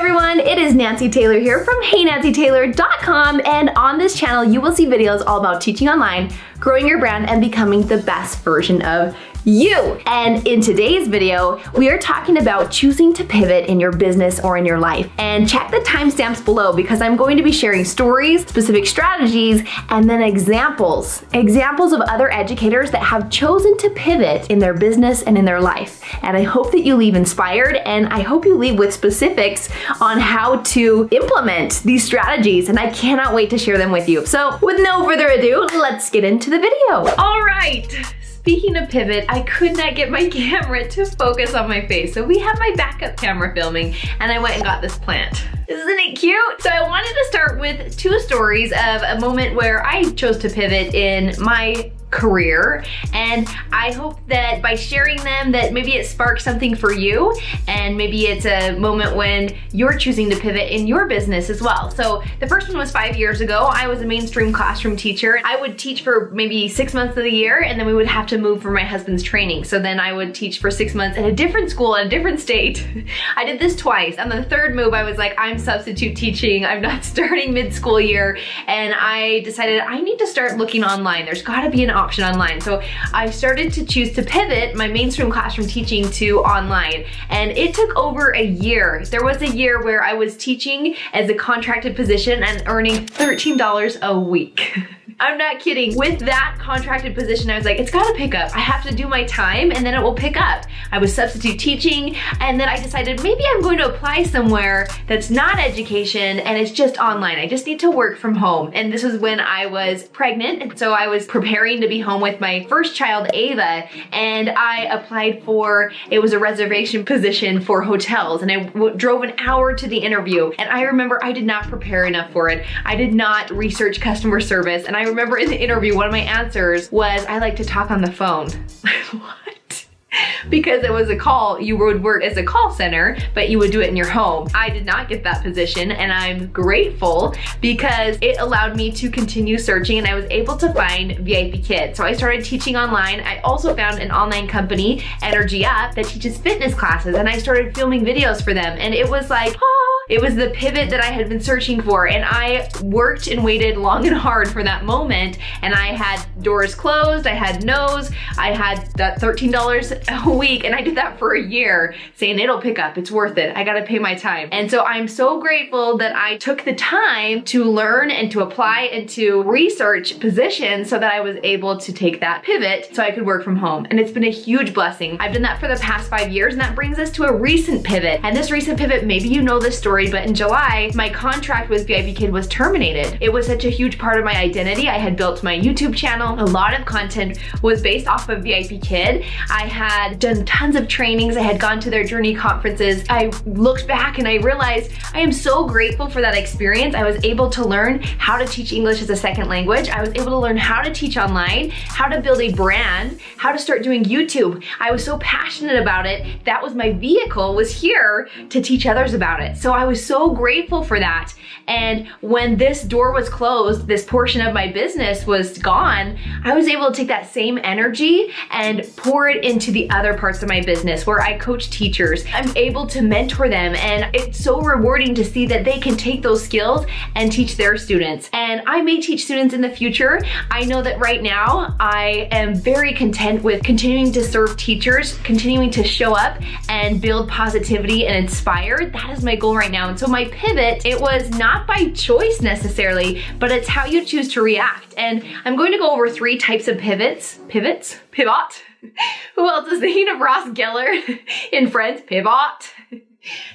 everyone, it is Nancy Taylor here from HeyNancyTaylor.com, and on this channel you will see videos all about teaching online, growing your brand, and becoming the best version of you. And in today's video, we are talking about choosing to pivot in your business or in your life. And check the timestamps below because I'm going to be sharing stories, specific strategies, and then examples of other educators that have chosen to pivot in their business and in their life. And I hope that you leave inspired, and I hope you leave with specifics on how to implement these strategies, and I cannot wait to share them with you. So with no further ado, let's get into the video. All right. Speaking of pivot, I could not get my camera to focus on my face. So we have my backup camera filming, and I went and got this plant. Isn't it cute? So I wanted to start with two stories of a moment where I chose to pivot in my career, and I hope that by sharing them that maybe it sparks something for you, and maybe it's a moment when you're choosing to pivot in your business as well. So the first one was 5 years ago. I was a mainstream classroom teacher. I would teach for maybe 6 months of the year, and then we would have to move for my husband's training. So then I would teach for 6 months at a different school in a different state. I did this twice. On the third move, I was like, I'm substitute teaching. I'm not starting mid-school year. And I decided I need to start looking online. There's gotta be an option online. So I started to choose to pivot my mainstream classroom teaching to online. And it took over a year. There was a year where I was teaching as a contracted position and earning $13 a week. I'm not kidding. With that contracted position, I was like, it's gotta pick up. I have to do my time and then it will pick up. I was substitute teaching, and then I decided maybe I'm going to apply somewhere that's not education and it's just online. I just need to work from home. And this was when I was pregnant, and so I was preparing to be home with my first child, Ava, and I applied for, it was a reservation position for hotels, and I drove an hour to the interview. And I remember I did not prepare enough for it. I did not research customer service, and I remember in the interview, one of my answers was, I like to talk on the phone. What? Because it was a call, you would work as a call center, but you would do it in your home. I did not get that position, and I'm grateful because it allowed me to continue searching, and I was able to find VIP Kids. So I started teaching online. I also found an online company, Energy Up, that teaches fitness classes, and I started filming videos for them. And it was like, it was the pivot that I had been searching for, and I worked and waited long and hard for that moment, and I had doors closed, I had no's, I had that $13 a week, and I did that for a year, saying it'll pick up, it's worth it, I gotta pay my time. And so I'm so grateful that I took the time to learn and to apply and to research positions so that I was able to take that pivot so I could work from home. And it's been a huge blessing. I've done that for the past 5 years, and that brings us to a recent pivot. And this recent pivot, maybe you know this story, but in July, my contract with VIP Kid was terminated. It was such a huge part of my identity. I had built my YouTube channel. A lot of content was based off of VIP Kid. I had done tons of trainings. I had gone to their Journey conferences. I looked back and I realized I am so grateful for that experience. I was able to learn how to teach English as a second language. I was able to learn how to teach online, how to build a brand, how to start doing YouTube. I was so passionate about it. That was my vehicle, was here to teach others about it. So I was so grateful for that. And when this door was closed, this portion of my business was gone, I was able to take that same energy and pour it into the other parts of my business where I coach teachers. I'm able to mentor them, and it's so rewarding to see that they can take those skills and teach their students. And I may teach students in the future. I know that right now I am very content with continuing to serve teachers, continuing to show up and build positivity and inspire. That is my goal right now. And so my pivot, it was not by choice necessarily, but it's how you choose to react. And I'm going to go over 3 types of pivots. Pivot? Who else is thinking of Ross Geller in Friends? Pivot.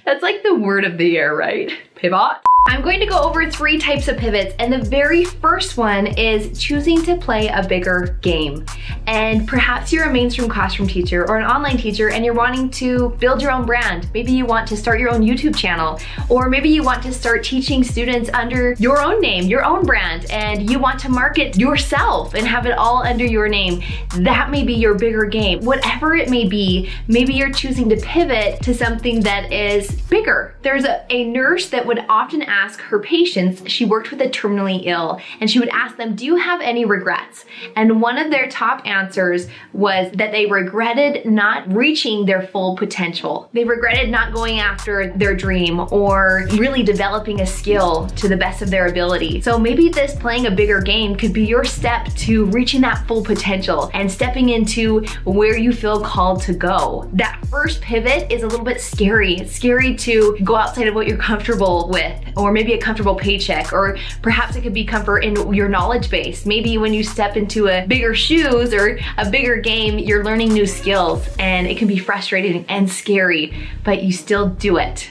That's like the word of the year, right? Pivot. I'm going to go over 3 types of pivots, and the very first one is choosing to play a bigger game. And perhaps you're a mainstream classroom teacher or an online teacher and you're wanting to build your own brand. Maybe you want to start your own YouTube channel, or maybe you want to start teaching students under your own name, your own brand, and you want to market yourself and have it all under your name. That may be your bigger game. Whatever it may be, maybe you're choosing to pivot to something that is bigger. There's a nurse that would often ask her patients, she worked with the terminally ill, and she would ask them, do you have any regrets? And one of their top answers was that they regretted not reaching their full potential. They regretted not going after their dream or really developing a skill to the best of their ability. So maybe this playing a bigger game could be your step to reaching that full potential and stepping into where you feel called to go. That first pivot is a little bit scary. It's scary to go outside of what you're comfortable with, or maybe a comfortable paycheck, or perhaps it could be comfort in your knowledge base. Maybe when you step into a bigger shoes or a bigger game, you're learning new skills, and it can be frustrating and scary, but you still do it.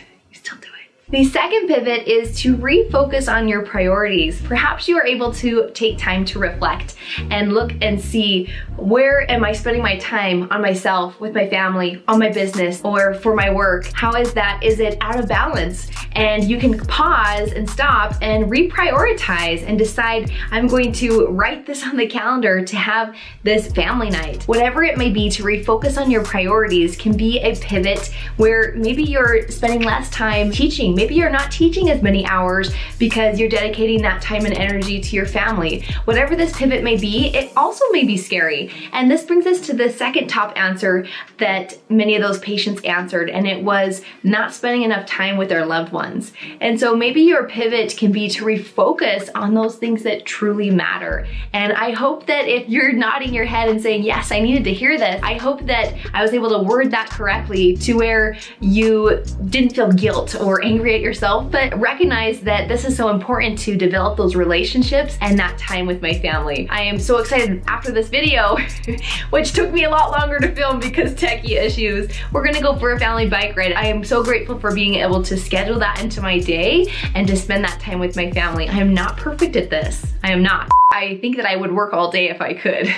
The second pivot is to refocus on your priorities. Perhaps you are able to take time to reflect and look and see, where am I spending my time on myself, with my family, on my business, or for my work? How is that? Is it out of balance? And you can pause and stop and reprioritize and decide, I'm going to write this on the calendar to have this family night. Whatever it may be, to refocus on your priorities can be a pivot where maybe you're spending less time teaching. Maybe you're not teaching as many hours because you're dedicating that time and energy to your family. Whatever this pivot may be, it also may be scary. And this brings us to the second top answer that many of those patients answered, and it was not spending enough time with their loved ones. And so maybe your pivot can be to refocus on those things that truly matter. And I hope that if you're nodding your head and saying, yes, I needed to hear this, I hope that I was able to word that correctly to where you didn't feel guilt or angry at yourself, but recognize that this is so important to develop those relationships and that time with my family. I am so excited after this video, which took me a lot longer to film because techie issues. We're gonna go for a family bike ride. I am so grateful for being able to schedule that into my day and to spend that time with my family. I am not perfect at this. I am not. I think that I would work all day if I could,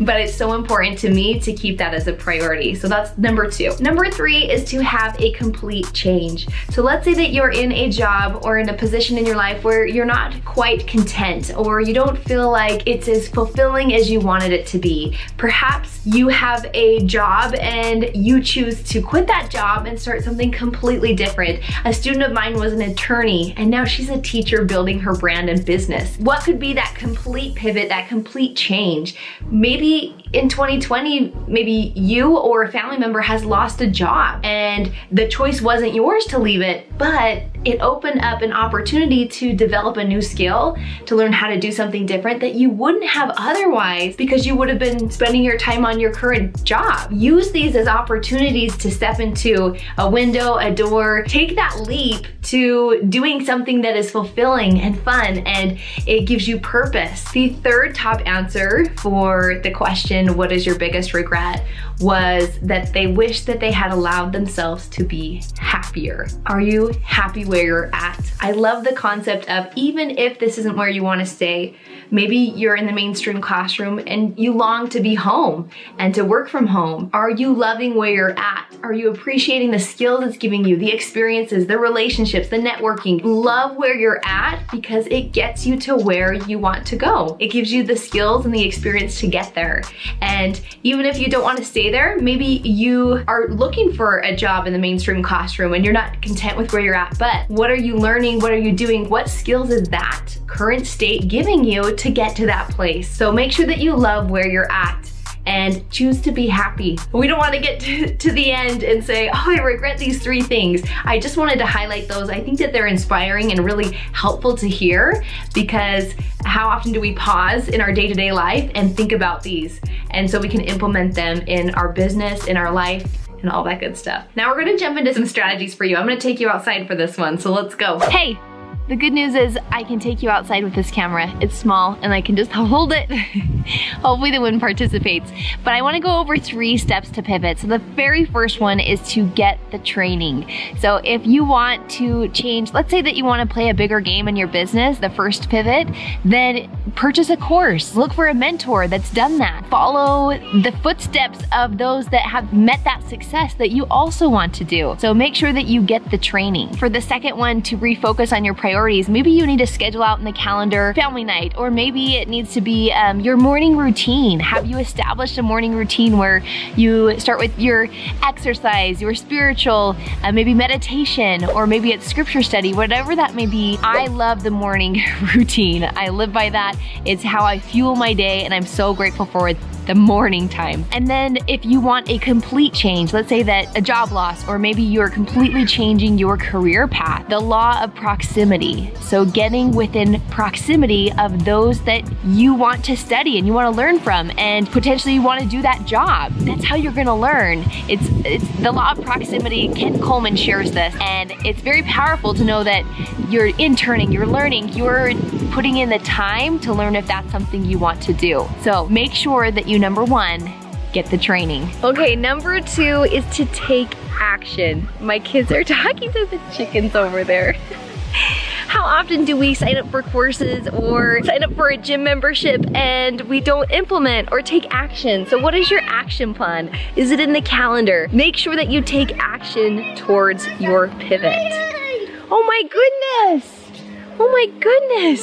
but it's so important to me to keep that as a priority. So that's number two. Number three is to have a complete change. So let's say that you're in a job or in a position in your life where you're not quite content, or you don't feel like it's as fulfilling as you wanted it to be. Perhaps you have a job and you choose to quit that job and start something completely different. A student of mine was an attorney, and now she's a teacher building her brand and business. What could be that complete pivot, that complete change? Maybe in 2020, maybe you or a family member has lost a job and the choice wasn't yours to leave it, but it opened up an opportunity to develop a new skill, to learn how to do something different that you wouldn't have otherwise because you would have been spending your time on your current job. Use these as opportunities to step into a window, a door, take that leap to doing something that is fulfilling and fun, and it gives you purpose. The third top answer for the question, what is your biggest regret, was that they wish that they had allowed themselves to be happier. Are you happy where you're at? I love the concept of, even if this isn't where you want to stay, maybe you're in the mainstream classroom and you long to be home and to work from home. Are you loving where you're at? Are you appreciating the skills it's giving you, the experiences, the relationships, the networking? Love where you're at because it gets you to where you want to go. It gives you the skills and the experience to get there. And even if you don't want to stay there, maybe you are looking for a job in the mainstream classroom and you're not content with where you're at, but what are you learning? What are you doing? What skills is that current state giving you to get to that place? So make sure that you love where you're at and choose to be happy. We don't want to get to the end and say, oh, I regret these three things. I just wanted to highlight those. I think that they're inspiring and really helpful to hear, because how often do we pause in our day-to-day life and think about these? And so we can implement them in our business, in our life, and all that good stuff. Now we're gonna jump into some strategies for you. I'm gonna take you outside for this one, so let's go. Hey, the good news is I can take you outside with this camera. It's small and I can just hold it. Hopefully the wind participates. But I wanna go over 3 steps to pivot. So the very first one is to get the training. So if you want to change, let's say that you wanna play a bigger game in your business, the first pivot, then purchase a course. Look for a mentor that's done that. Follow the footsteps of those that have met that success that you also want to do. So make sure that you get the training. For the second one, to refocus on your priorities, priorities. Maybe you need to schedule out in the calendar family night, or maybe it needs to be your morning routine. Have you established a morning routine where you start with your exercise, your spiritual, maybe meditation, or maybe it's scripture study, whatever that may be. I love the morning routine. I live by that. It's how I fuel my day, and I'm so grateful for it. The morning time. And then if you want a complete change, let's say that a job loss, or maybe you're completely changing your career path, the law of proximity. So getting within proximity of those that you want to study and you want to learn from, and potentially you want to do that job. That's how you're going to learn. It's the law of proximity. Ken Coleman shares this, and it's very powerful to know that you're interning, you're learning, you're putting in the time to learn if that's something you want to do. So make sure that you, number one, get the training. Okay, number two is to take action. My kids are talking to the chickens over there. How often do we sign up for courses or sign up for a gym membership and we don't implement or take action? So what is your action plan? Is it in the calendar? Make sure that you take action towards your pivot. Oh my goodness! Oh my goodness!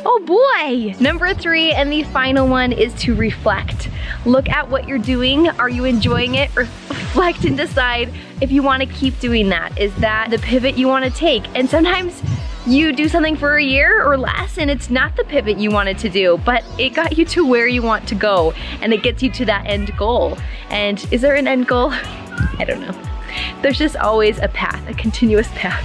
Oh boy! Number three, and the final one, is to reflect. Look at what you're doing. Are you enjoying it? Reflect and decide if you want to keep doing that. Is that the pivot you want to take? And sometimes you do something for a year or less and it's not the pivot you wanted to do, but it got you to where you want to go, and it gets you to that end goal. And is there an end goal? I don't know. There's just always a path, a continuous path.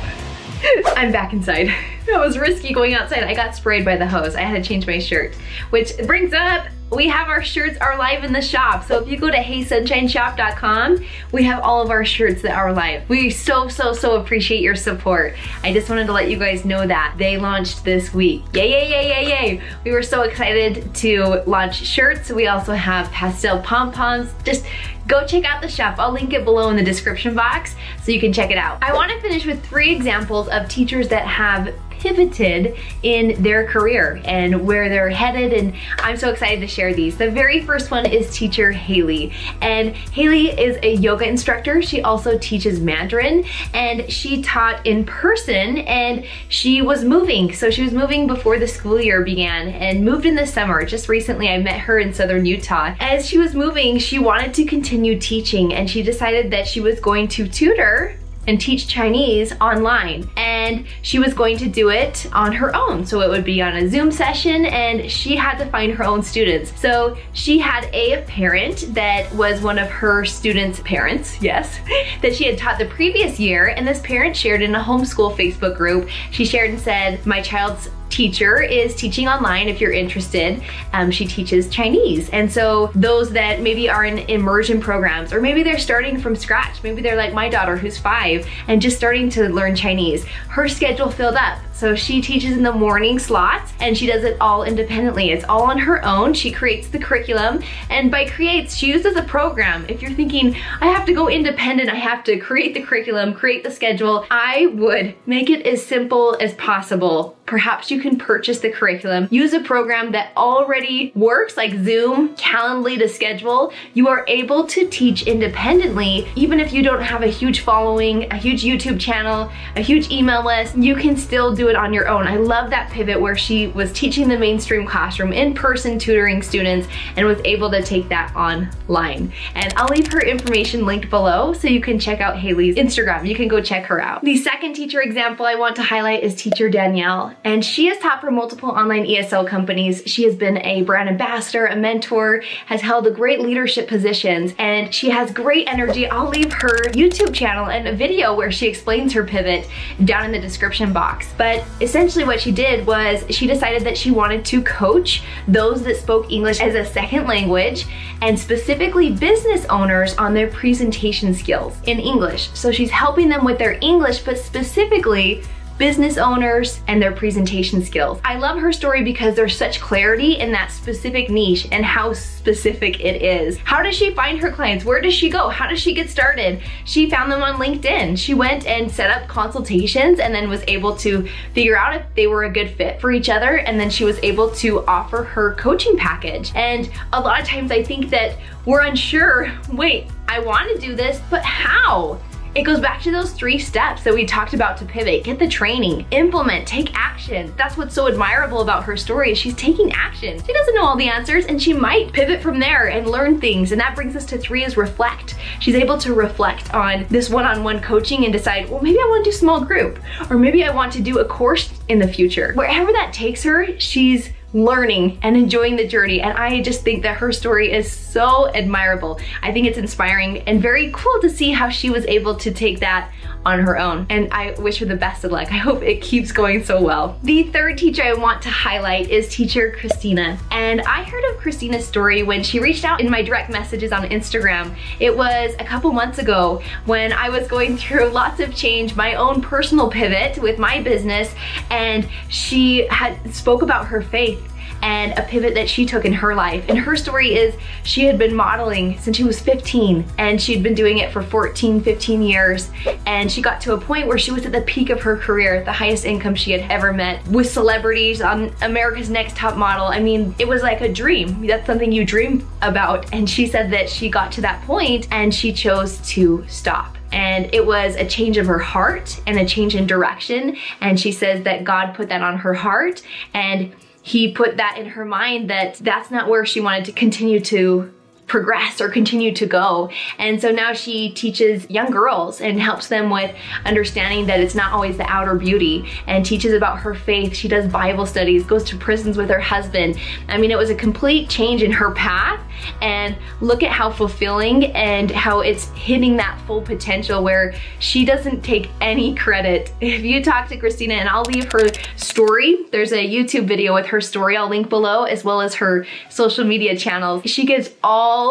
I'm back inside. That was risky going outside. I got sprayed by the hose. I had to change my shirt, which brings up, we have our shirts are live in the shop. So if you go to HeySunshineShop.com, we have all of our shirts that are live. We so appreciate your support. I just wanted to let you guys know that they launched this week. Yay, yay, yay, yay, yay. We were so excited to launch shirts. We also have pastel pom-poms. Just go check out the shop. I'll link it below in the description box so you can check it out. I want to finish with 3 examples of teachers that have pivoted in their career and where they're headed, and I'm so excited to share these. The very first one is teacher Hailey, and Hailey is a yoga instructor. She also teaches Mandarin, and she taught in person, and she was moving. So she was moving before the school year began and moved in the summer. Just recently I met her in southern Utah. As she was moving, she wanted to continue teaching, and she decided that she was going to tutor and teach Chinese online, and she was going to do it on her own. So it would be on a Zoom session, and she had to find her own students. So she had a parent that was one of her students' parents, yes, that she had taught the previous year, and this parent shared in a homeschool Facebook group. She shared and said, my child's teacher is teaching online if you're interested. She teaches Chinese. And so those that maybe are in immersion programs, or maybe they're starting from scratch, maybe they're like my daughter who's 5 and just starting to learn Chinese, her schedule filled up. So she teaches in the morning slots, and she does it all independently. It's all on her own. She creates the curriculum, and by creates, she uses a program. If you're thinking, I have to go independent, I have to create the curriculum, create the schedule, I would make it as simple as possible. Perhaps you can purchase the curriculum, use a program that already works like Zoom, Calendly to schedule. You are able to teach independently, even if you don't have a huge following, a huge YouTube channel, a huge email list, you can still do it on your own. I love that pivot where she was teaching the mainstream classroom, in person tutoring students, and was able to take that online. And I'll leave her information linked below so you can check out Hailey's Instagram. You can go check her out. The second teacher example I want to highlight is teacher Danielle, and she has taught for multiple online ESL companies. She has been a brand ambassador, a mentor, has held great leadership positions, and she has great energy. I'll leave her YouTube channel and a video where she explains her pivot down in the description box. But essentially what she did was she decided that she wanted to coach those that spoke English as a second language, and specifically business owners on their presentation skills in English. So she's helping them with their English, but specifically business owners and their presentation skills. I love her story because there's such clarity in that specific niche and how specific it is. How does she find her clients? Where does she go? How does she get started? She found them on LinkedIn. She went and set up consultations and then was able to figure out if they were a good fit for each other, and then she was able to offer her coaching package. And a lot of times I think that we're unsure, wait, I want to do this, but how? It goes back to those 3 steps that we talked about to pivot. Get the training, implement, take action. That's what's so admirable about her story is she's taking action. She doesn't know all the answers and she might pivot from there and learn things. And that brings us to 3 is reflect. She's able to reflect on this one-on-one coaching and decide, well, maybe I want to do small group, or maybe I want to do a course in the future. Wherever that takes her, she's learning and enjoying the journey. And I just think that her story is so admirable. I think it's inspiring and very cool to see how she was able to take that on her own. And I wish her the best of luck. I hope it keeps going so well. The 3rd teacher I want to highlight is teacher Cristina. And I heard of Cristina's story when she reached out in my direct messages on Instagram. It was a couple months ago when I was going through lots of change, my own personal pivot with my business, and she had spoke about her faith and a pivot that she took in her life. And her story is she had been modeling since she was 15 and she'd been doing it for 14, 15 years. And she got to a point where she was at the peak of her career, the highest income she had ever met, with celebrities on America's Next Top Model. I mean, it was like a dream. That's something you dream about. And she said that she got to that point and she chose to stop. And it was a change of her heart and a change in direction. And she says that God put that on her heart and He put that in her mind that that's not where she wanted to continue to progress or continue to go. And so now she teaches young girls and helps them with understanding that it's not always the outer beauty, and teaches about her faith. She does Bible studies, goes to prisons with her husband. I mean, it was a complete change in her path, and look at how fulfilling and how it's hitting that full potential where she doesn't take any credit. If you talk to Cristina, and I'll leave her story, there's a YouTube video with her story I'll link below, as well as her social media channels. She gives all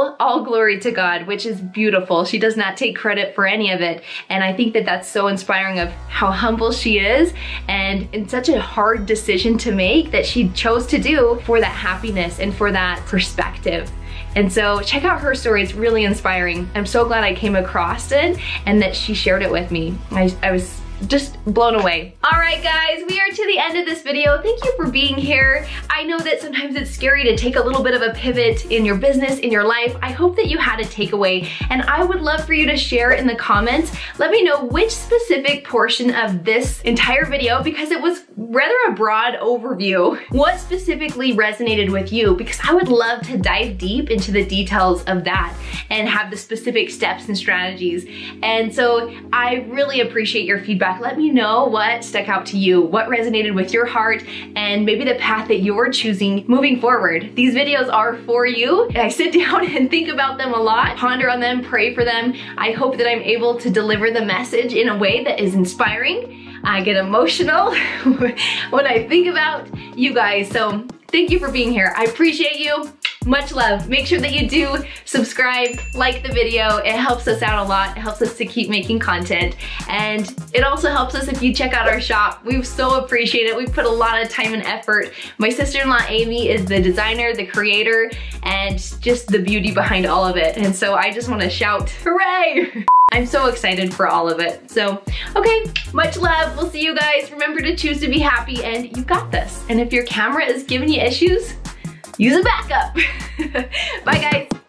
glory to God, which is beautiful. She does not take credit for any of it. And I think that that's so inspiring of how humble she is, and in such a hard decision to make that she chose to do for that happiness and for that perspective. And so check out her story, it's really inspiring. I'm so glad I came across it and that she shared it with me. I was just blown away. All right guys, we are to the end of this video. Thank you for being here. I know that sometimes it's scary to take a little bit of a pivot in your business, in your life. I hope that you had a takeaway, and I would love for you to share in the comments. Let me know which specific portion of this entire video, because it was rather a broad overview, what specifically resonated with you, because I would love to dive deep into the details of that and have the specific steps and strategies. And so I really appreciate your feedback. Let me know what stuck out to you, what resonated with your heart, and maybe the path that you're choosing moving forward. These videos are for you. I sit down and think about them a lot, ponder on them, pray for them. I hope that I'm able to deliver the message in a way that is inspiring. I get emotional when I think about you guys. So thank you for being here. I appreciate you. Much love. Make sure that you do subscribe, like the video. It helps us out a lot. It helps us to keep making content. And it also helps us if you check out our shop. We so appreciate it. We put a lot of time and effort. My sister-in-law Amy is the designer, the creator, and just the beauty behind all of it. And so I just want to shout, hooray! I'm so excited for all of it. So, okay, much love. We'll see you guys. Remember to choose to be happy, and you got this. And if your camera is giving you issues, use a backup. Bye guys.